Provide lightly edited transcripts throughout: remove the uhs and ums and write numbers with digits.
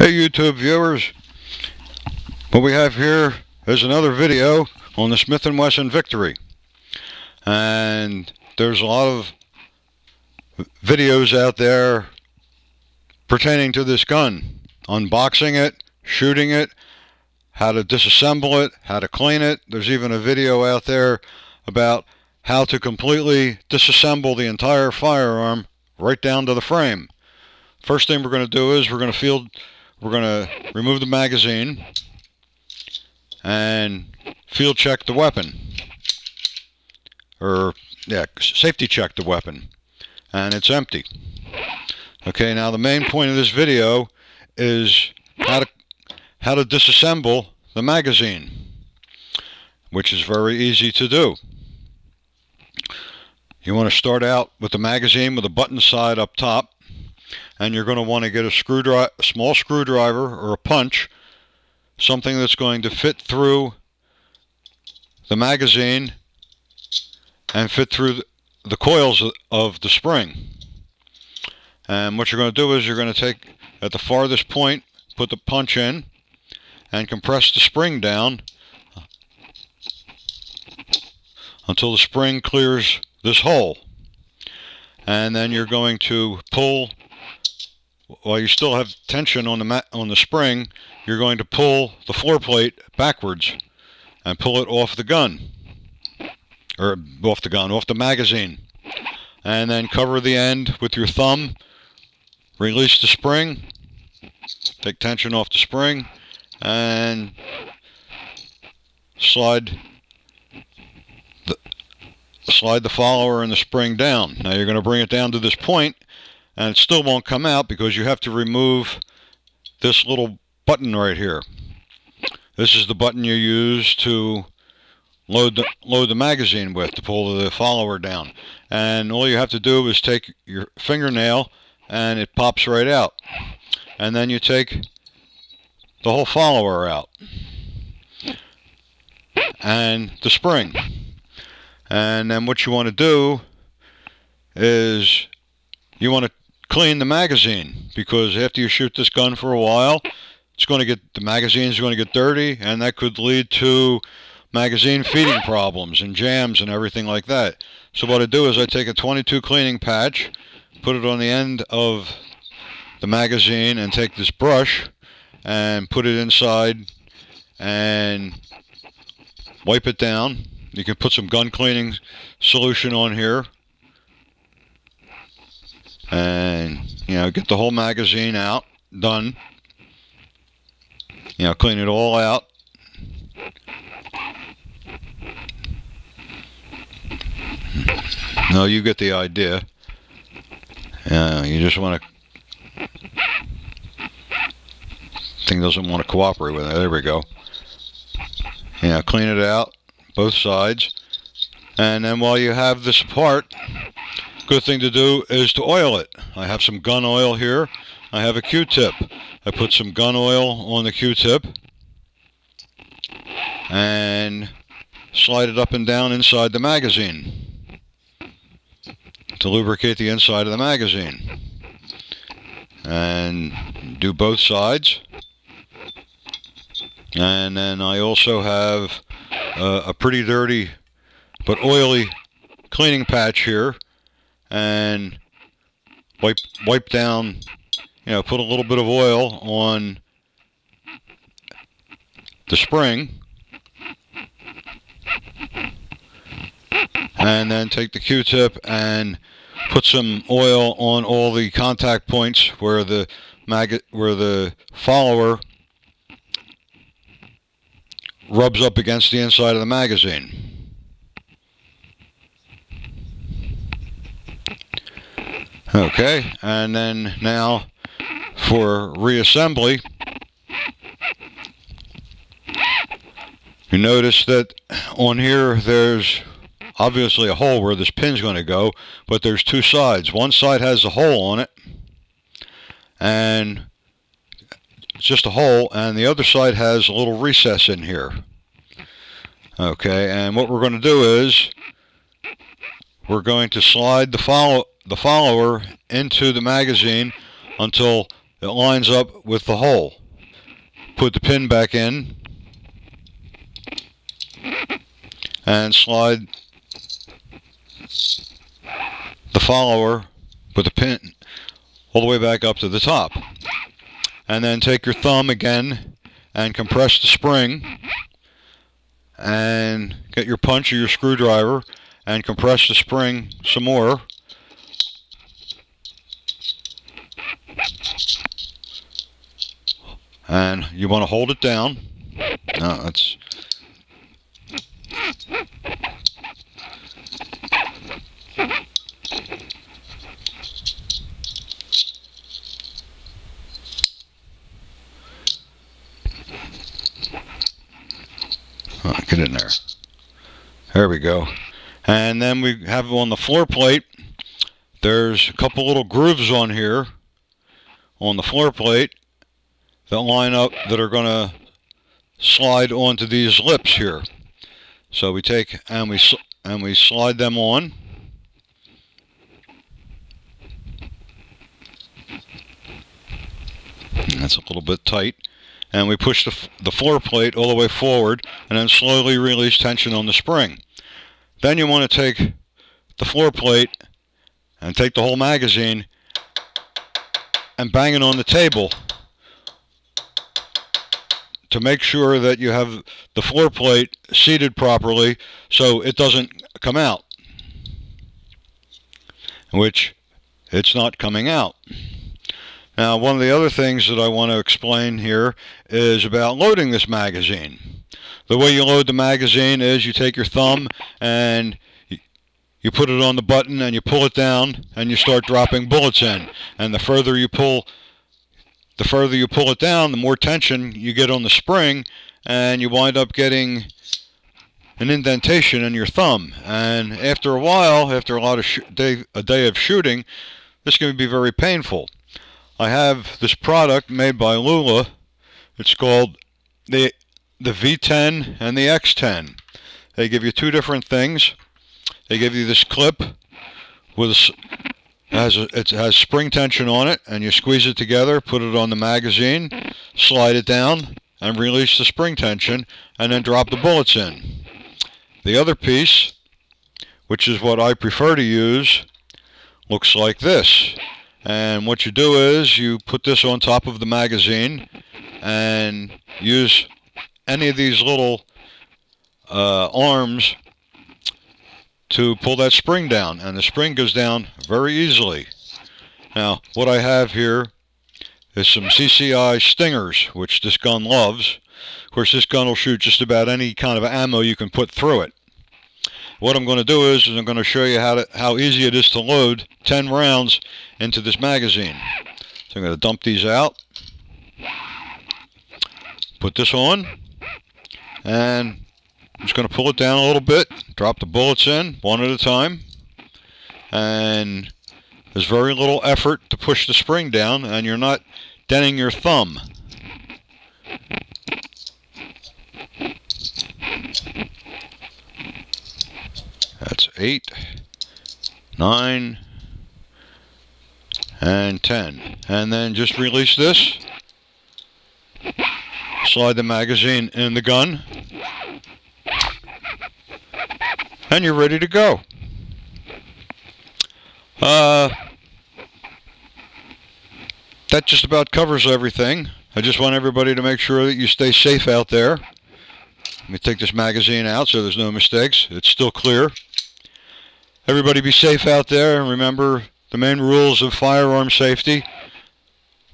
Hey YouTube viewers, what we have here is another video on the Smith & Wesson Victory, and there's a lot of videos out there pertaining to this gun, unboxing it, shooting it, how to disassemble it, how to clean it. There's even a video out there about how to completely disassemble the entire firearm right down to the frame. First thing we're going to do is we're going to remove the magazine and field check the weapon, or safety check the weapon, and it's empty. Okay, now the main point of this video is how to disassemble the magazine, which is very easy to do. You want to start out with the magazine with a button side up top, and you're going to want to get a small screwdriver or a punch, something that's going to fit through the magazine and fit through the coils of the spring. And what you're going to do is you're going to take, at the farthest point, put the punch in and compress the spring down until the spring clears this hole. And then you're going to pull. While you still have tension on the spring, you're going to pull the floor plate backwards and pull it off the gun, or off the magazine, and then cover the end with your thumb. Release the spring, take tension off the spring, and slide the follower and the spring down. Now you're going to bring it down to this point, and it still won't come out because you have to remove this little button right here. This is the button you use to load the magazine with, to pull the follower down. And all you have to do is take your fingernail and it pops right out. And then you take the whole follower out and the spring. And then what you want to do is you want to clean the magazine, because after you shoot this gun for a while, the magazine is going to get dirty, and that could lead to magazine feeding problems and jams and everything like that. So what I do is I take a 22 cleaning patch, put it on the end of the magazine, and take this brush and put it inside and wipe it down. You can put some gun cleaning solution on here, and get the whole magazine out, done. Clean it all out. No, you get the idea. You just want to. Thing doesn't want to cooperate with it. There we go. Clean it out, both sides, and then while you have this apart, good thing to do is to oil it. I have some gun oil here. I have a Q-tip. I put some gun oil on the Q-tip and slide it up and down inside the magazine to lubricate the inside of the magazine. And do both sides. And then I also have a pretty dirty but oily cleaning patch here, and wipe down, put a little bit of oil on the spring, and then take the Q-tip and put some oil on all the contact points where the follower rubs up against the inside of the magazine. Okay, and then now for reassembly, you notice that on here there's obviously a hole where this pin's going to go, but there's two sides. One side has a hole on it, and it's just a hole, and the other side has a little recess in here. Okay, and what we're going to do is we're going to slide the follower into the magazine until that lines up with the hole. Put the pin back in and slide the follower with the pin all the way back up to the top. And then take your thumb again and compress the spring and get your punch or your screwdriver and compress the spring some more. And you want to hold it down. No, that's get in there. There we go. And then we have on the floor plate, there's a couple little grooves on here on the floor plate that line up, that are going to slide onto these lips here. So we take and we slide them on. That's a little bit tight. And we push the floor plate all the way forward and then slowly release tension on the spring. Then you want to take the floor plate and take the whole magazine and bang it on the table to make sure that you have the floor plate seated properly so it doesn't come out, which it's not coming out. Now, one of the other things that I want to explain here is about loading this magazine. The way you load the magazine is you take your thumb and you put it on the button and you pull it down and you start dropping bullets in. And the further you pull it down, the more tension you get on the spring, and you wind up getting an indentation in your thumb. And after a while, after a day of shooting, this can be very painful. I have this product made by Lula. It's called the V10 and the X10. They give you two different things. They give you this clip with it has spring tension on it, and you squeeze it together, put it on the magazine, slide it down, and release the spring tension, and then drop the bullets in. The other piece, which is what I prefer to use, looks like this. And what you do is you put this on top of the magazine and use any of these little arms to pull that spring down, and the spring goes down very easily. Now, what I have here is some CCI Stingers, which this gun loves. Of course, this gun will shoot just about any kind of ammo you can put through it. What I'm going to do is I'm going to show you how easy it is to load 10 rounds into this magazine. So I'm going to dump these out, put this on, and I'm just going to pull it down a little bit, drop the bullets in one at a time, and there's very little effort to push the spring down, and you're not denting your thumb. That's 8, 9, and 10. And then just release this. Slide the magazine in the gun. And you're ready to go. That just about covers everything. I just want everybody to make sure that you stay safe out there. Let me take this magazine out so there's no mistakes. It's still clear. Everybody be safe out there, and remember the main rules of firearm safety.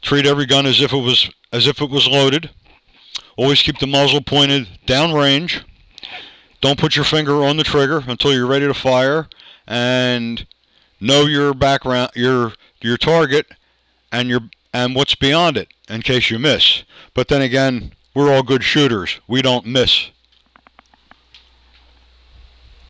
Treat every gun as if it was loaded. Always keep the muzzle pointed downrange. Don't put your finger on the trigger until you're ready to fire, and know your background, your target, and what's beyond it in case you miss. But then again, we're all good shooters. We don't miss.